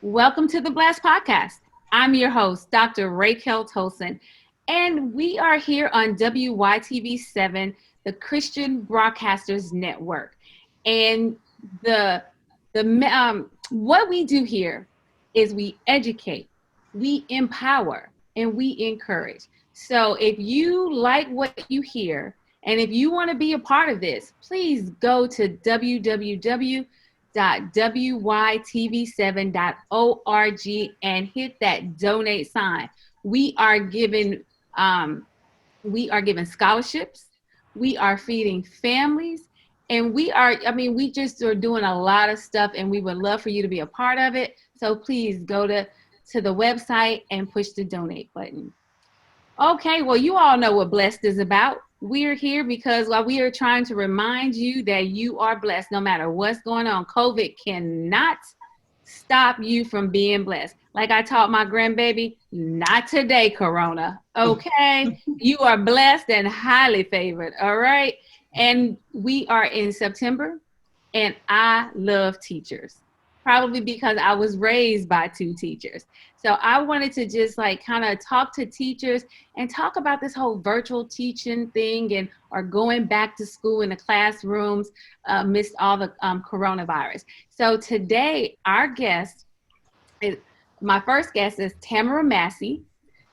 Welcome to the Blast Podcast. I'm your host, Dr. Raquel Tolson, and we are here on WYTV7, the Christian Broadcasters Network. And what we do here is we educate, we empower, and we encourage. So if you like what you hear, and if you want to be a part of this, please go to www.wytv7.org and hit that donate sign. We are giving scholarships, we are feeding families, and we just are doing a lot of stuff, and we would love for you to be a part of it. So please go to the website and push the donate button. Okay, well, you all know what Blessed is about. We're here because we are trying to remind you that you are blessed no matter what's going on. COVID cannot stop you from being blessed. Like I taught my grandbaby, not today, Corona. Okay, you are blessed and highly favored. All right, and we are in September, and I love teachers, probably because I was raised by two teachers. So I wanted to just kind of talk to teachers and talk about this whole virtual teaching thing or going back to school in the classrooms amidst all the coronavirus. So today, my first guest is Tamara Massey.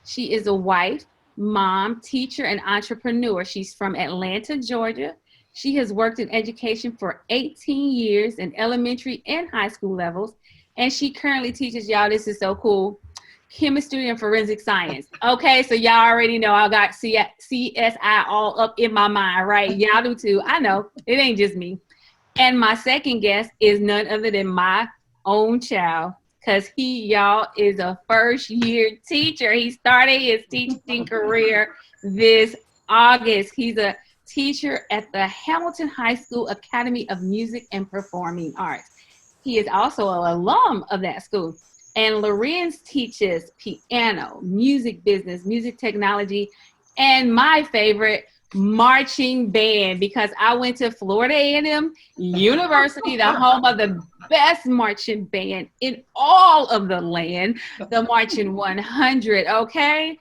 She is a wife, mom, teacher, and entrepreneur. She's from Atlanta, Georgia. She has worked in education for 18 years in elementary and high school levels. And she currently teaches, y'all, this is so cool, chemistry and forensic science. Okay, so y'all already know I got CSI all up in my mind, right? Y'all do too. I know, it ain't just me. And my second guest is none other than my own child, because he, y'all, is a first-year teacher. He started his teaching career this August. He's a teacher at the Hamilton High School Academy of Music and Performing Arts. He is also an alum of that school. And Lorenz teaches piano, music business, music technology, and my favorite, marching band, because I went to Florida A&M University, the home of the best marching band in all of the land, the Marching 100, okay?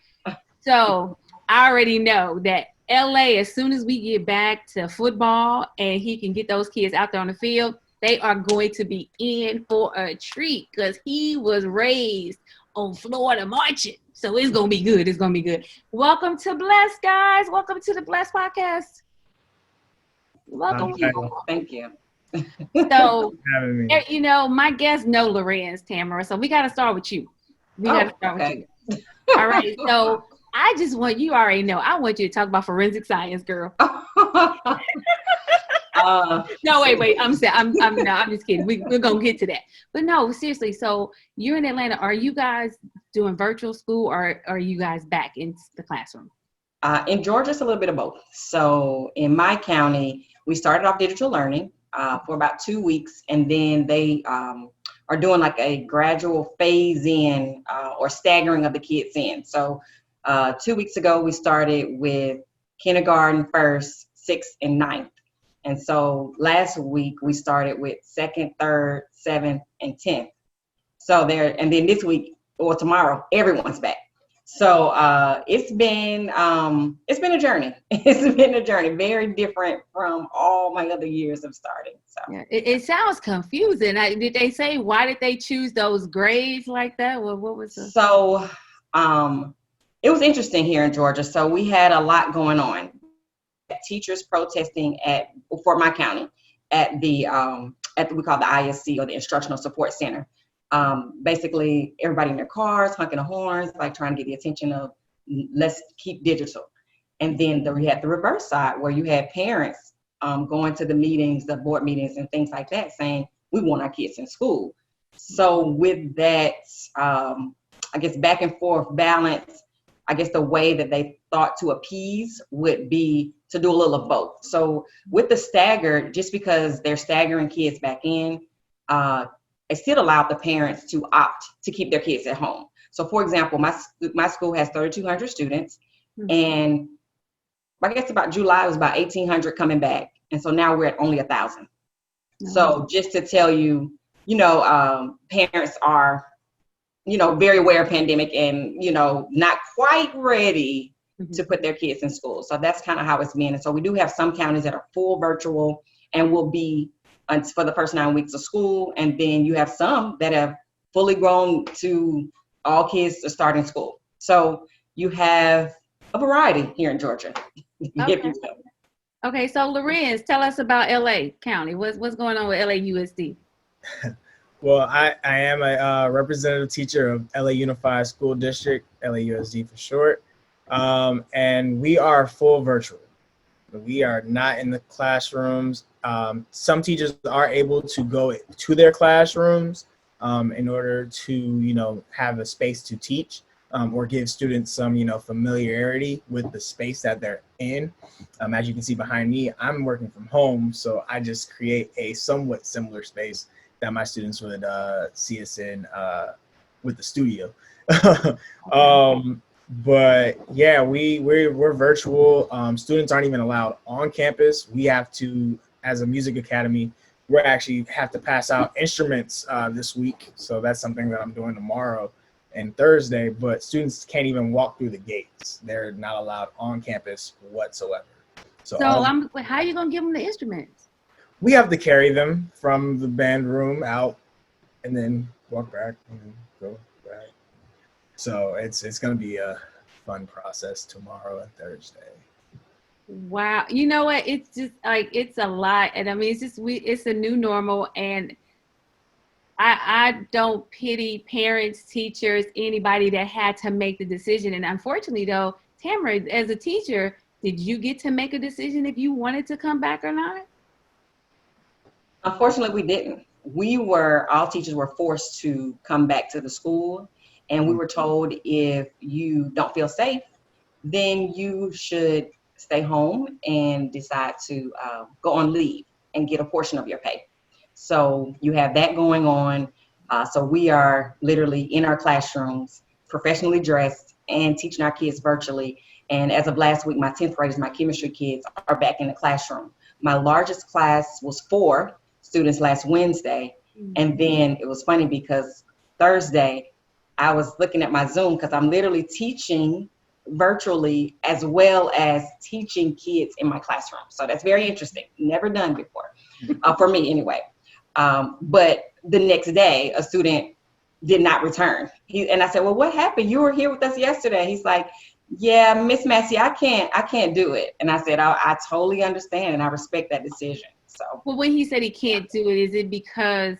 So I already know that LA, as soon as we get back to football and he can get those kids out there on the field, they are going to be in for a treat because he was raised on Florida marching. So it's going to be good. It's going to be good. Welcome to Bless, guys. Welcome to the Bless Podcast. Welcome. Thank you. So, my guests know Lorenz, Tamara, so we got to start with you. With you. All right. So I just want, you already know, I want you to talk about forensic science, girl. No, wait. I'm just kidding. We're gonna get to that. But no, seriously. So you're in Atlanta. Are you guys doing virtual school, or are you guys back in the classroom? In Georgia, it's a little bit of both. So in my county, we started off digital learning for about 2 weeks, and then they are doing like a gradual phase in or staggering of the kids in. So 2 weeks ago, we started with kindergarten, first, 6th, and 9th. And so last week we started with 2nd, 3rd, 7th, and 10th. So and then this week or tomorrow, everyone's back. So it's been a journey. It's been a journey, very different from all my other years of starting. So yeah, it sounds confusing. Did they say why did they choose those grades like that? Well, what was the... So it was interesting here in Georgia. So we had a lot going on. Teachers protesting for my county at we call the ISC, or the Instructional Support Center. Basically everybody in their cars, honking the horns, like trying to get the attention of let's keep digital. And then we had the reverse side where you had parents going to the meetings, the board meetings and things like that, saying we want our kids in school. So with that, I guess back and forth balance, I guess the way that they thought to appease would be to do a little of both. So with the staggered, just because they're staggering kids back in, it still allowed the parents to opt to keep their kids at home. So for example, my school has 3,200 students, and I guess about July, it was about 1,800 coming back. And so now we're at only 1,000. So just to tell you, parents are very aware of pandemic and, not quite ready to put their kids in school. So that's kind of how it's been. And so we do have some counties that are full virtual and will be for the first 9 weeks of school. And then you have some that have fully grown to all kids are starting school. So you have a variety here in Georgia. Okay. Okay, so Lorenz, tell us about LA County. What's going on with LAUSD? Well, I am a representative teacher of LA Unified School District, LAUSD for short, and we are full virtual. We are not in the classrooms. Some teachers are able to go to their classrooms in order to, have a space to teach or give students some, familiarity with the space that they're in. As you can see behind me, I'm working from home, so I just create a somewhat similar space that my students would see us in with the studio. But yeah, we're virtual. Students aren't even allowed on campus. We have to, as a music academy, we actually have to pass out instruments this week. So that's something that I'm doing tomorrow and Thursday, but students can't even walk through the gates. They're not allowed on campus whatsoever. So how are you gonna give them the instruments? We have to carry them from the band room out and then walk back and then go back. So it's going to be a fun process tomorrow and Thursday. Wow. You know what? It's just like, it's a lot. And I mean, it's a new normal. And I don't pity parents, teachers, anybody that had to make the decision. And unfortunately though, Tamara, as a teacher, did you get to make a decision if you wanted to come back or not? Unfortunately, we didn't. All teachers were forced to come back to the school, and we were told if you don't feel safe, then you should stay home and decide to go on leave and get a portion of your pay. So you have that going on. So we are literally in our classrooms, professionally dressed and teaching our kids virtually. And as of last week, my 10th graders, my chemistry kids are back in the classroom. My largest class was 4 students last Wednesday. And then it was funny because Thursday, I was looking at my Zoom because I'm literally teaching virtually as well as teaching kids in my classroom. So that's very interesting. Never done before, for me anyway. But the next day, a student did not return. And I said, well, what happened? You were here with us yesterday. He's like, yeah, Miss Massey, I can't do it. And I said, I totally understand and I respect that decision. So, well, when he said he can't do it, is it because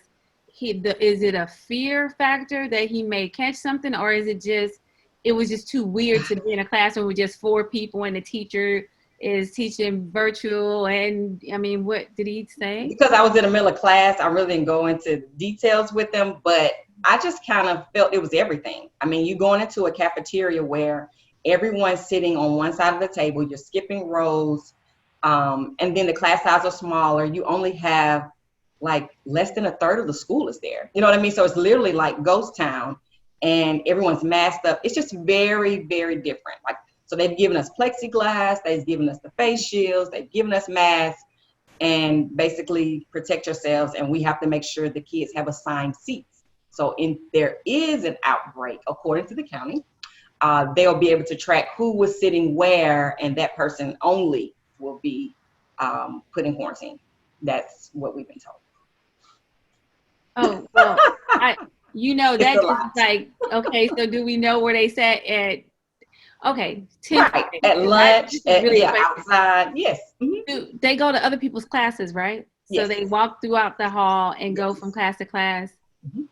is it a fear factor that he may catch something, or is it was just too weird to be in a classroom with just 4 people and the teacher is teaching virtual? And I mean, what did he say? Because I was in the middle of class, I really didn't go into details with them, but I just kind of felt it was everything. I mean, you going into a cafeteria where everyone's sitting on one side of the table, you're skipping rows, and then the class size are smaller. You only have like less than a third of the school is there. You know what I mean? So it's literally like ghost town and everyone's masked up. It's just very, very different. Like, so they've given us plexiglass, they've given us the face shields, they've given us masks, and basically protect yourselves. And we have to make sure the kids have assigned seats. So if there is an outbreak, according to the county, they'll be able to track who was sitting where, and that person only will be put in quarantine. That's what we've been told. Oh, well, that just like, okay, so do we know where they sat at? Okay, right, at lunch, outside, yes. Mm-hmm. They go to other people's classes, right? Yes. So they walk throughout the hall and go from class to class. Mm-hmm.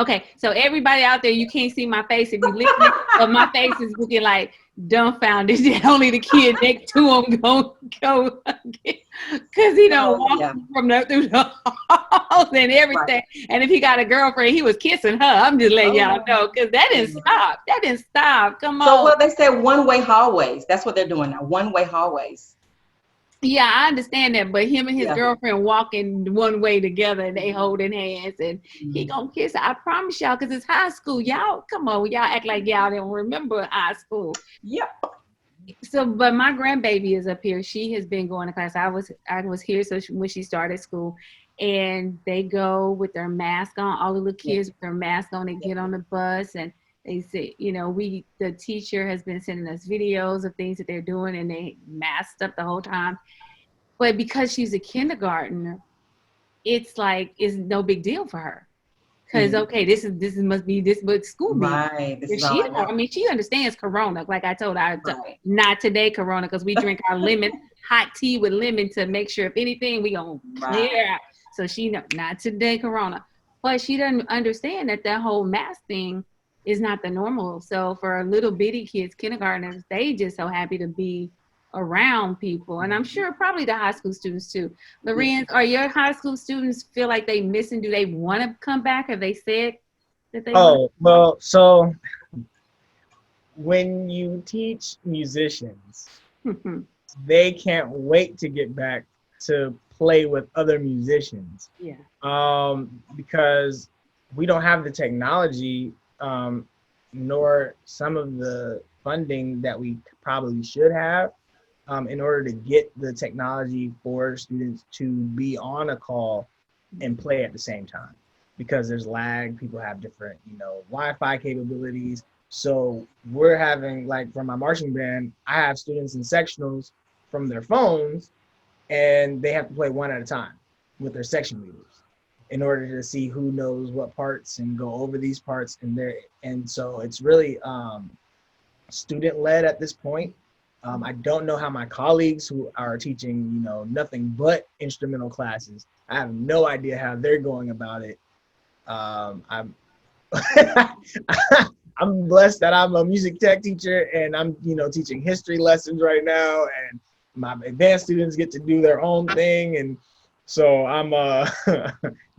Okay, so everybody out there, you can't see my face if you listen, but my face is looking like dumbfounded. Only the kid next to him go, because he don't walk through the halls and everything. Right. And if he got a girlfriend, he was kissing her. I'm just letting y'all know, because that didn't stop. That didn't stop. Come on. So well, they said one-way hallways. That's what they're doing now. One-way hallways. Yeah, I understand that, but him and his girlfriend walking one way together and they holding hands and he gonna kiss her. I promise y'all, because it's high school. Y'all, come on, y'all act like y'all don't remember high school. Yep. So, but my grandbaby is up here. She has been going to class. I was here when she started school, and they go with their mask on. All the little kids with their mask on, they get on the bus, and they say, the teacher has been sending us videos of things that they're doing, and they masked up the whole time. But because she's a kindergartner, it's like it's no big deal for her. Because okay, this must be this what school be. Right. This If is all I know. I mean, she understands Corona. Like I told her, Right. not today, Corona, because we drink our lemon hot tea with lemon to make sure if anything we gonna clear out. So she know not today, Corona. But she doesn't understand that whole mask thing is not the normal. So for little bitty kids, kindergartners, they just so happy to be around people. And I'm sure probably the high school students too. Lorenz, are your high school students feel like they missing? Do they want to come back? Have they said that they Oh, well, so when you teach musicians, they can't wait to get back to play with other musicians. Yeah. Because we don't have the technology, nor some of the funding that we probably should have, in order to get the technology for students to be on a call and play at the same time. Because there's lag, people have different, Wi-Fi capabilities. So we're having, like, for my marching band, I have students in sectionals from their phones, and they have to play one at a time with their section leaders in order to see who knows what parts and go over these parts. And so it's really student-led at this point. I don't know how my colleagues who are teaching, nothing but instrumental classes, I have no idea how they're going about it. I'm I'm blessed that I'm a music tech teacher, and I'm teaching history lessons right now, and my advanced students get to do their own thing, and so I'm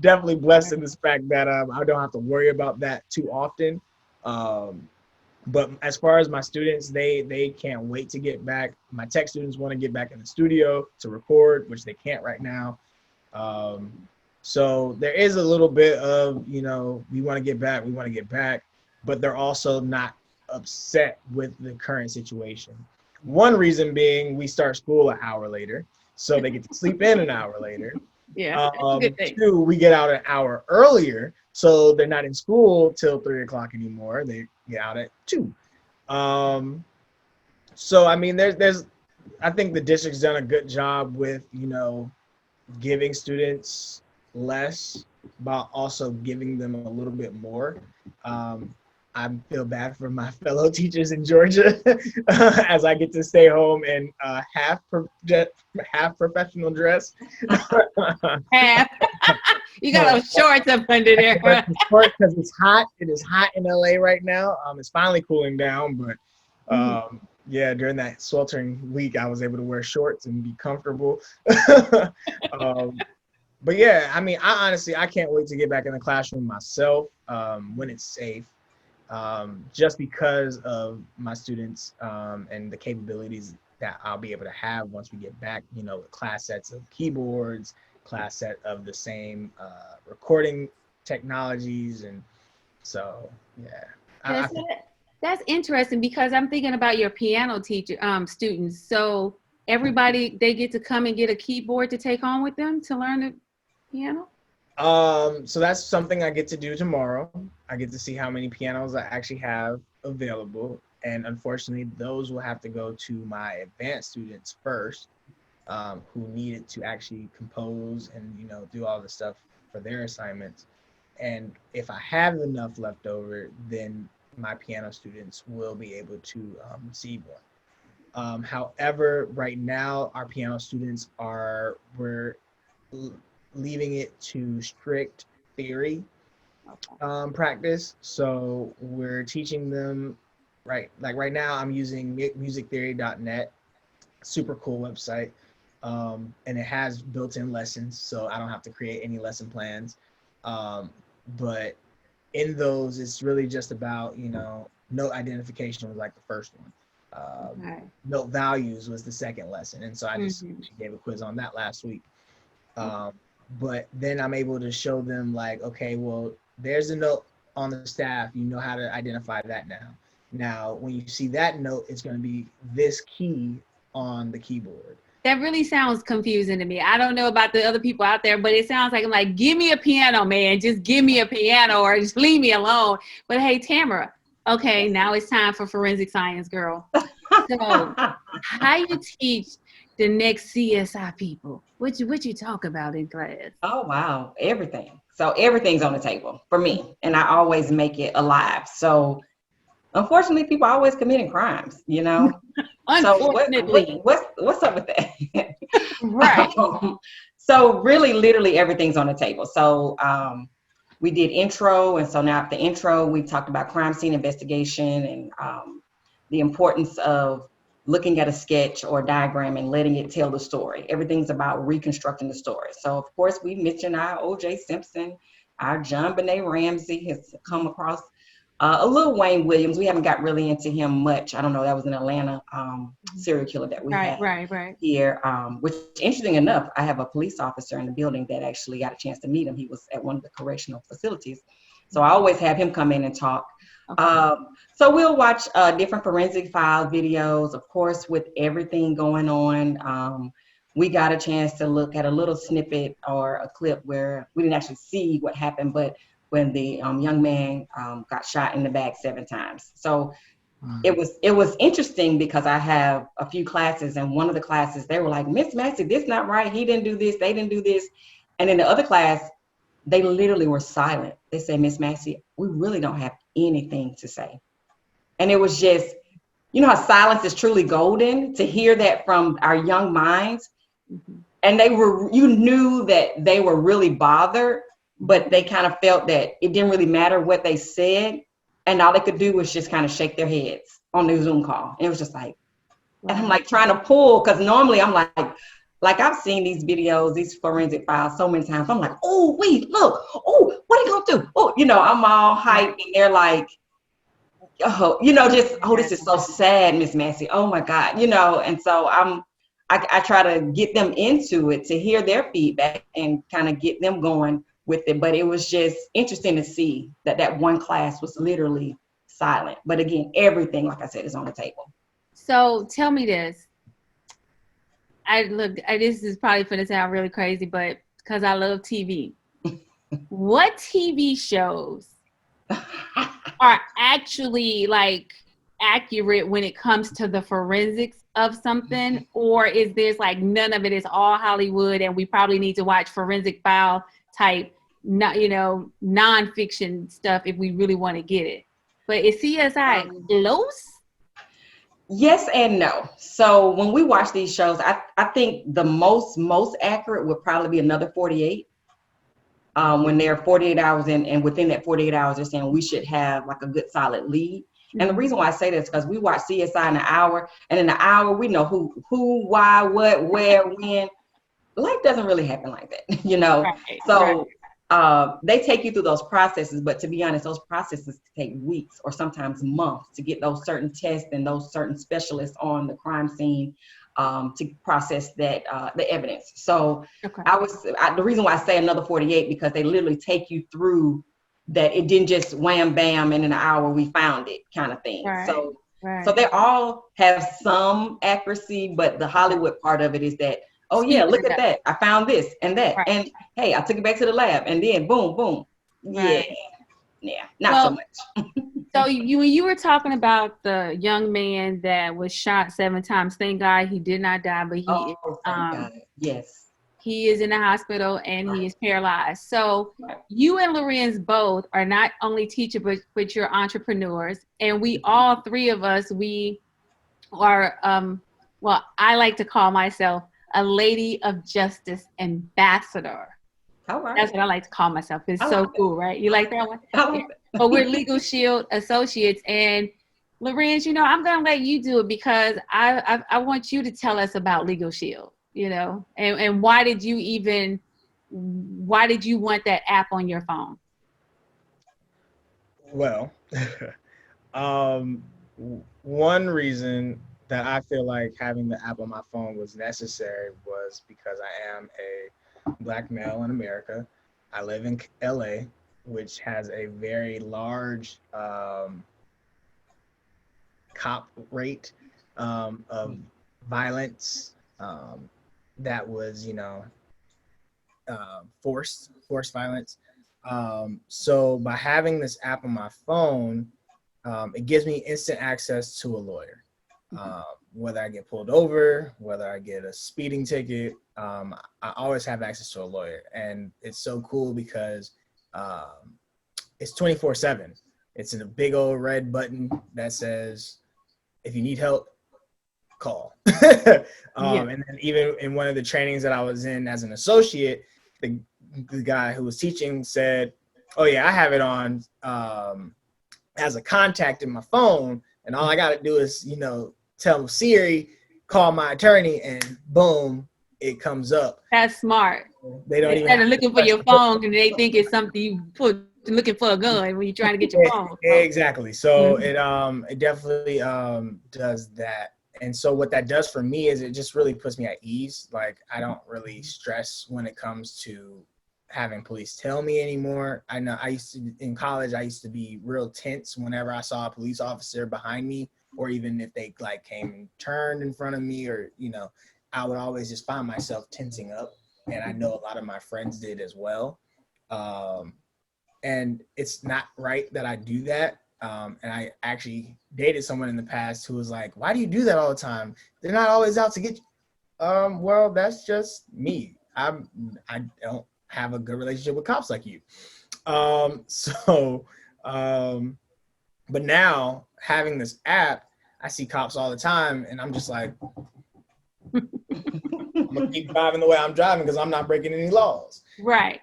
definitely blessed in this fact that I don't have to worry about that too often. But as far as my students, they can't wait to get back. My tech students want to get back in the studio to record, which they can't right now. So there is a little bit of, we want to get back, but they're also not upset with the current situation. One reason being we start school an hour later, so they get to sleep in an hour later. Yeah. Two, we get out an hour earlier, so they're not in school till 3:00 anymore. They get out at 2. So I mean, I think the district's done a good job with, giving students less, but also giving them a little bit more. I feel bad for my fellow teachers in Georgia as I get to stay home in half professional dress. Half. You got those shorts up under there. Because it's hot. It is hot in LA right now. It's finally cooling down, but yeah, during that sweltering week, I was able to wear shorts and be comfortable. But yeah, I mean, I can't wait to get back in the classroom myself when it's safe. Just because of my students and the capabilities that I'll be able to have once we get back, class sets of keyboards, class set of the same recording technologies. And so, yeah. That's interesting, because I'm thinking about your piano teacher students. So everybody, they get to come and get a keyboard to take home with them to learn the piano? So that's something I get to do tomorrow. I get to see how many pianos I actually have available. And unfortunately, those will have to go to my advanced students first, who needed to actually compose and, do all the stuff for their assignments. And if I have enough left over, then my piano students will be able to receive one. However, right now, our piano students we're leaving it to strict theory practice. So we're teaching them, right now I'm using musictheory.net, super cool website, and it has built-in lessons, so I don't have to create any lesson plans. But in those, it's really just about, note identification was like the first one. Note values was the second lesson, and so I just gave a quiz on that last week. But then I'm able to show them, like, okay, well, there's a note on the staff. You know how to identify that now. Now, when you see that note, it's going to be this key on the keyboard. That really sounds confusing to me. I don't know about the other people out there, but it sounds like I'm like, give me a piano, man. Just give me a piano or just leave me alone. But hey, Tamara, okay, now it's time for forensic science, girl. So how you teach the next CSI people? What you talk about in class? Oh, wow. Everything. So everything's on the table for me. And I always make it alive. So unfortunately, people are always committing crimes, you know? So Unfortunately. what's up with that? Right. So really, literally everything's on the table. So we did intro. And so now at the intro, we talked about crime scene investigation and the importance of looking at a sketch or diagram and letting it tell the story. Everything's about reconstructing the story. So of course we mentioned our O.J. Simpson, our John Benet Ramsey has come across, a little Wayne Williams. We haven't got really into him much. I don't know, that was an Atlanta serial killer that we had here, which interesting enough, I have a police officer in the building that actually got a chance to meet him. He was at one of the correctional facilities. So I always have him come in and talk. Okay. So we'll watch different forensic file videos, of course, with everything going on. We got a chance to look at a little snippet or a clip where we didn't actually see what happened, but when the young man got shot in the back 7 times. So it was interesting because I have a few classes, and one of the classes, they were like, Miss Massey, this not right. He didn't do this. They didn't do this. And in the other class, they literally were silent. They said, Miss Massey, we really don't have anything to say. And it was just, you know how silence is truly golden, to hear that from our young minds. Mm-hmm. And you knew that they were really bothered, but they kind of felt that it didn't really matter what they said. And all they could do was just kind of shake their heads on the Zoom call. And it was just like, wow. And I'm like trying to pull, because normally I'm like I've seen these videos, these forensic files so many times. I'm like, oh, wait, look. Oh, what are you going to do? Oh, you know, I'm all hyped. And they're like, oh, you know, just, oh, this is so sad, Miss Massey. Oh, my God. You know, and so I try to get them into it to hear their feedback and kind of get them going with it. But it was just interesting to see that one class was literally silent. But again, everything, like I said, is on the table. So tell me this. This is probably going to sound really crazy, but because I love TV, what TV shows are actually like accurate when it comes to the forensics of something? Or is this like none of it is all Hollywood and we probably need to watch forensic file type, nonfiction stuff if we really want to get it? But is CSI close? Yes and no. So when we watch these shows, I think the most accurate would probably be another 48. When they're 48 hours in, and within that 48 hours, they're saying we should have like a good solid lead. Mm-hmm. And the reason why I say this is because we watch CSI in an hour, and in an hour we know who, why, what, where, when. Life doesn't really happen like that, you know. Right, so they take you through those processes, but to be honest, those processes take weeks or sometimes months to get those certain tests and those certain specialists on the crime scene to process that the evidence. So okay. The reason why I say another 48, because they literally take you through that. It didn't just wham bam and in an hour we found it kind of thing. Right, so they all have some accuracy, but the Hollywood part of it is that, oh yeah, look at that. I found this and that. Right. And hey, I took it back to the lab, and then boom, boom. Right. Yeah, not so much. So when you were talking about the young man that was shot 7 times, thank God he did not die, but yes, he is in the hospital and he is paralyzed. So you and Lorenz both are not only teachers, but you're entrepreneurs, and we all three of us, we are well, I like to call myself a Lady of Justice ambassador. All right. That's what I like to call myself. It's so cool, right? You like that one? But we're Legalshield associates. And Lorenz, I'm going to let you do it because I want you to tell us about Legalshield, and why did you want that app on your phone? Well, one reason that I feel like having the app on my phone was necessary was because I am a Black male in America. I live in LA, which has a very large cop rate of violence, that was, forced violence. So by having this app on my phone, it gives me instant access to a lawyer. Whether I get pulled over, whether I get a speeding ticket, I always have access to a lawyer. And it's so cool because it's 24/7. It's in a big old red button that says, if you need help, call. And then even in one of the trainings that I was in as an associate, the guy who was teaching said, oh yeah, I have it on as a contact in my phone, and all I got to do is, tell Siri, call my attorney, and boom, it comes up. That's smart. They don't Instead of looking for your phone, and they think it's something you put looking for a gun when you're trying to get your phone. Exactly. So it definitely does that. And so what that does for me is it just really puts me at ease. Like, I don't really stress when it comes to having police tell me anymore. I know in college, I used to be real tense whenever I saw a police officer behind me, or even if they like came and turned in front of me, or, I would always just find myself tensing up. And I know a lot of my friends did as well. And it's not right that I do that. And I actually dated someone in the past who was like, why do you do that all the time? They're not always out to get you. Well, that's just me. I don't have a good relationship with cops like you. But now having this app, I see cops all the time, and I'm just like, I'm gonna keep driving the way I'm driving because I'm not breaking any laws. Right.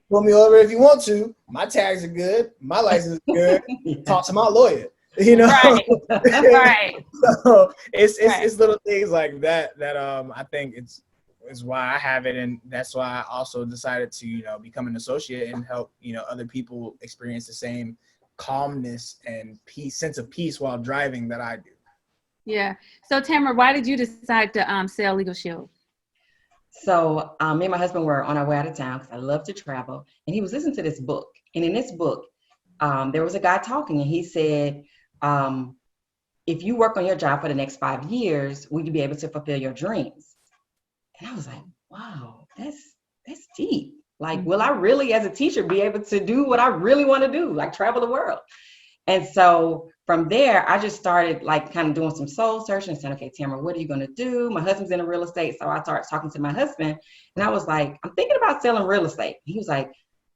Pull me over if you want to. My tags are good. My license is good. Talk to my lawyer. Right. So it's little things like that I think is why I have it, and that's why I also decided to become an associate and help other people experience the same calmness and sense of peace while driving that I do. Yeah. So Tamara, why did you decide to sell Legalshield? So me and my husband were on our way out of town because I love to travel, and he was listening to this book. And in this book, there was a guy talking, and he said, if you work on your job for the next 5 years, will you be able to fulfill your dreams? And I was like, wow, that's deep. Like, will I really, as a teacher, be able to do what I really want to do, like travel the world? And so from there, I just started like kind of doing some soul searching and saying, okay, Tamara, what are you going to do? My husband's in real estate. So I started talking to my husband, and I was like, I'm thinking about selling real estate. He was like,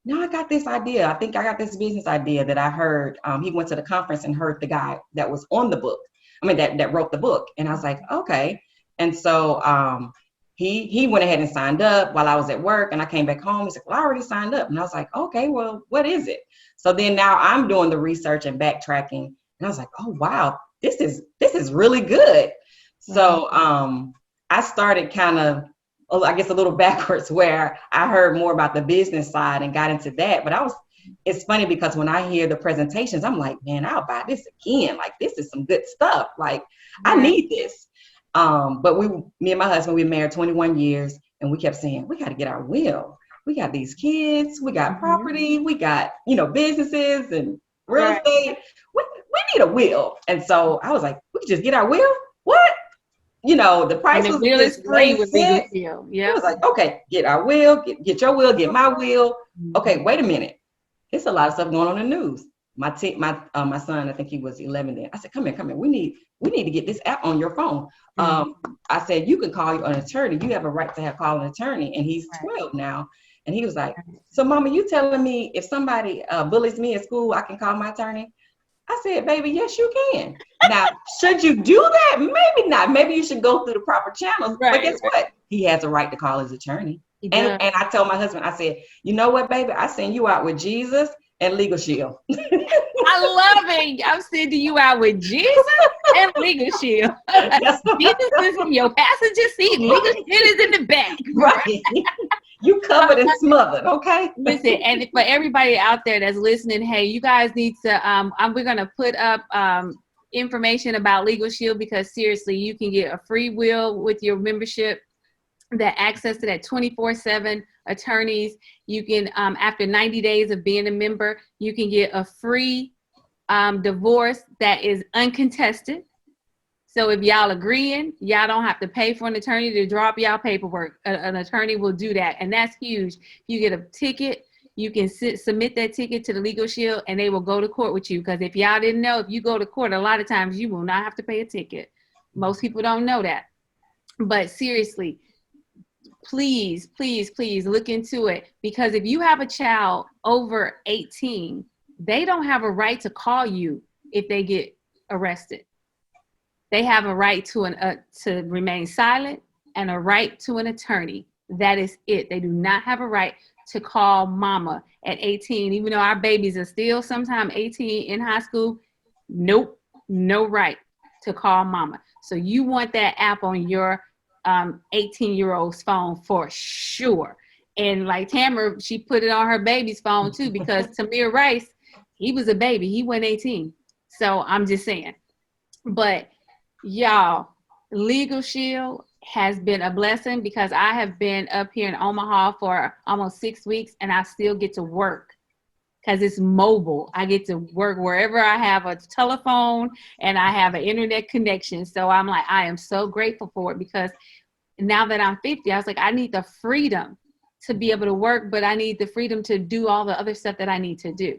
no, I got this idea. I think I got this business idea that I heard. He went to the conference and heard the guy that was on the book. That wrote the book. And I was like, okay. And so he went ahead and signed up while I was at work, and I came back home. He's like, well, I already signed up. And I was like, okay, well, what is it? So then now I'm doing the research and backtracking, and I was like, oh, wow, this is really good. So I started kind of, I guess, a little backwards, where I heard more about the business side and got into that. But it's funny because when I hear the presentations, I'm like, man, I'll buy this again. Like, this is some good stuff. Like, I need this. But me and my husband, we married 21 years, and we kept saying, we got to get our will. We got these kids, we got property, we got, businesses and real estate. We need a will. And so I was like, we could just get our will? What? The price was will is free with Legalshield. Yeah. I was like, okay, get our will, get your will, get my will. Okay, wait a minute. It's a lot of stuff going on in the news. My son, I think he was 11 then. I said, come here. We need to get this app on your phone. I said, you can call an attorney. You have a right to call an attorney. And he's 12 now. And he was like, so mama, you telling me if somebody bullies me at school, I can call my attorney? I said, baby, yes, you can. Now, should you do that? Maybe not. Maybe you should go through the proper channels. Right, but guess what? He has a right to call his attorney. And I told my husband, I said, you know what, baby? I send you out with Jesus and Legalshield. I love it. I'm sending you out with Jesus and Legalshield. Jesus is in your passenger seat. Legalshield is in the back. Right. You covered and smothered, okay? Listen, and for everybody out there that's listening, hey, you guys need to, we're going to put up information about Legalshield, because seriously, you can get a free will with your membership, that access to that 24/7 attorneys. You can, after 90 days of being a member, you can get a free divorce that is uncontested. So if y'all agreeing, y'all don't have to pay for an attorney to drop y'all paperwork. An attorney will do that, and that's huge. You get a ticket, you can submit that ticket to the Legalshield, and they will go to court with you. Because if y'all didn't know, if you go to court, a lot of times you will not have to pay a ticket. Most people don't know that. But seriously, please, please, please look into it. Because if you have a child over 18, they don't have a right to call you if they get arrested. They have a right to remain silent and a right to an attorney. That is it. They do not have a right to call mama at 18, even though our babies are still sometime 18 in high school. Nope, no right to call mama. So you want that app on your 18-year-old's phone for sure. And like Tamara, she put it on her baby's phone too, because Tamir Rice, he was a baby. He wasn't 18. So I'm just saying. But y'all, Legalshield has been a blessing, because I have been up here in Omaha for almost 6 weeks, and I still get to work because it's mobile. I get to work wherever I have a telephone and I have an internet connection. So I'm like, I am so grateful for it, because now that I'm 50, I was like, I need the freedom to be able to work, but I need the freedom to do all the other stuff that I need to do.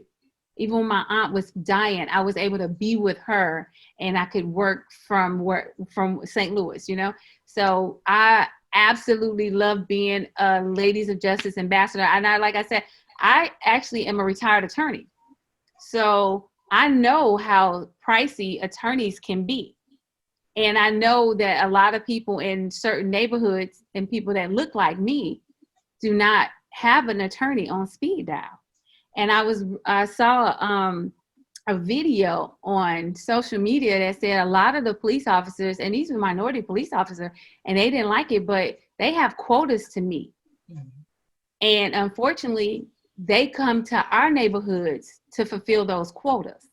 Even when my aunt was dying, I was able to be with her, and I could work from St. Louis, you know? So I absolutely love being a Ladies of Justice ambassador. And like I said, I actually am a retired attorney. So I know how pricey attorneys can be. And I know that a lot of people in certain neighborhoods and people that look like me do not have an attorney on speed dial. And I saw a video on social media that said a lot of the police officers, and these were minority police officers, and they didn't like it, but they have quotas to meet. Mm-hmm. And unfortunately, they come to our neighborhoods to fulfill those quotas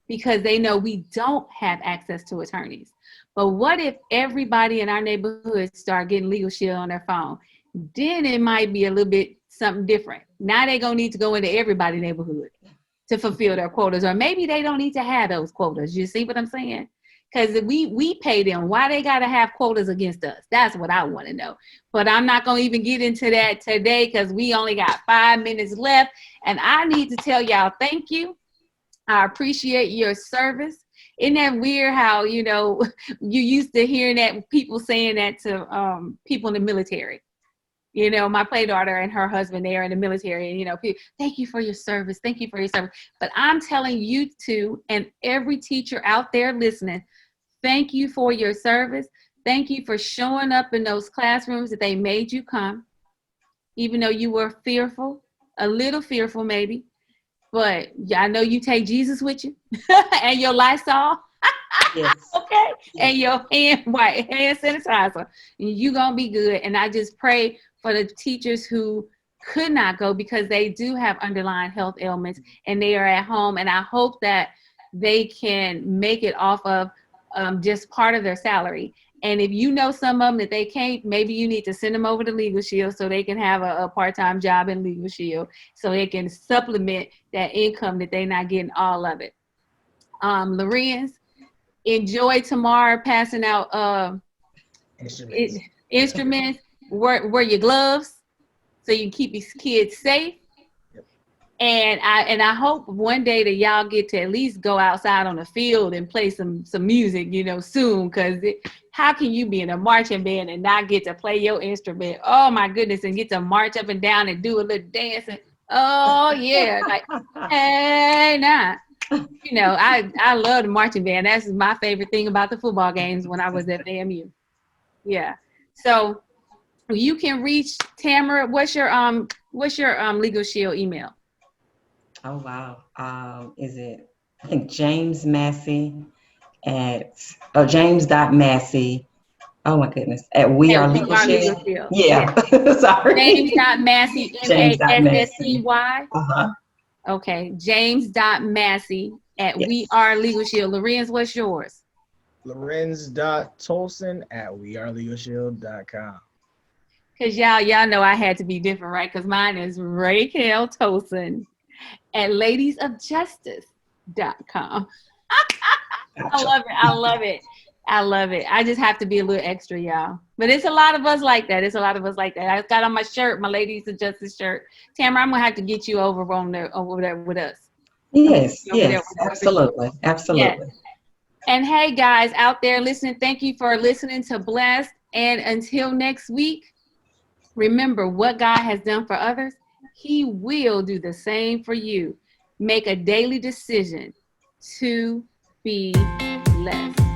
because they know we don't have access to attorneys. But what if everybody in our neighborhood start getting Legalshield on their phone? Then it might be a little bit something different. Now they're going to need to go into everybody's neighborhood to fulfill their quotas, or maybe they don't need to have those quotas. You see what I'm saying? Because we pay them. Why they got to have quotas against us? That's what I want to know. But I'm not going to even get into that today, because we only got 5 minutes left. And I need to tell y'all thank you. I appreciate your service. Isn't that weird how, you know, you used to hearing that, people saying that to people in the military? You know, my play daughter and her husband, they are in the military, and, you know, people, thank you for your service. Thank you for your service. But I'm telling you two, and every teacher out there listening, thank you for your service. Thank you for showing up in those classrooms that they made you come, even though you were fearful, a little fearful maybe. But yeah, I know you take Jesus with you and your Lysol. Yes. Okay. Yes. And your hand sanitizer. You're going to be good. And I just pray for the teachers who could not go because they do have underlying health ailments and they are at home. And I hope that they can make it off of just part of their salary. And if you know some of them that they can't, maybe you need to send them over to Legalshield so they can have a part-time job in Legalshield so they can supplement that income that they're not getting all of it. Lorenz, enjoy tomorrow passing out instruments. Wear your gloves so you can keep these kids safe. And I hope one day that y'all get to at least go outside on the field and play some music, you know, soon. Because how can you be in a marching band and not get to play your instrument? Oh my goodness, and get to march up and down and do a little dancing. Oh yeah, like hey nah. You know, I love the marching band. That's my favorite thing about the football games when I was at AMU. Yeah. So you can reach Tamara. What's your Legalshield email? Oh, wow. Is it, I think James Massey James.Massey. Oh my goodness. At We Are Legalshield. Yeah. Sorry. James.Massey, Massey. Uh-huh. Okay. James.Massey at We Are Legalshield. Lorenz, what's yours? Lorenz.Tolson at wearelegalshield.com. Because y'all know I had to be different, right? Because mine is Raquel Tolson at ladiesofjustice.com. I love it. I love it. I just have to be a little extra, y'all. But it's a lot of us like that. It's a lot of us like that. I got on my shirt, my Ladies of Justice shirt. Tamara, I'm gonna have to get you over there with us. Yes, Over there yes, with us. absolutely, absolutely. Yes. And hey, guys out there listening, thank you for listening to Blessed. And until next week, remember what God has done for others, He will do the same for you. Make a daily decision to be blessed.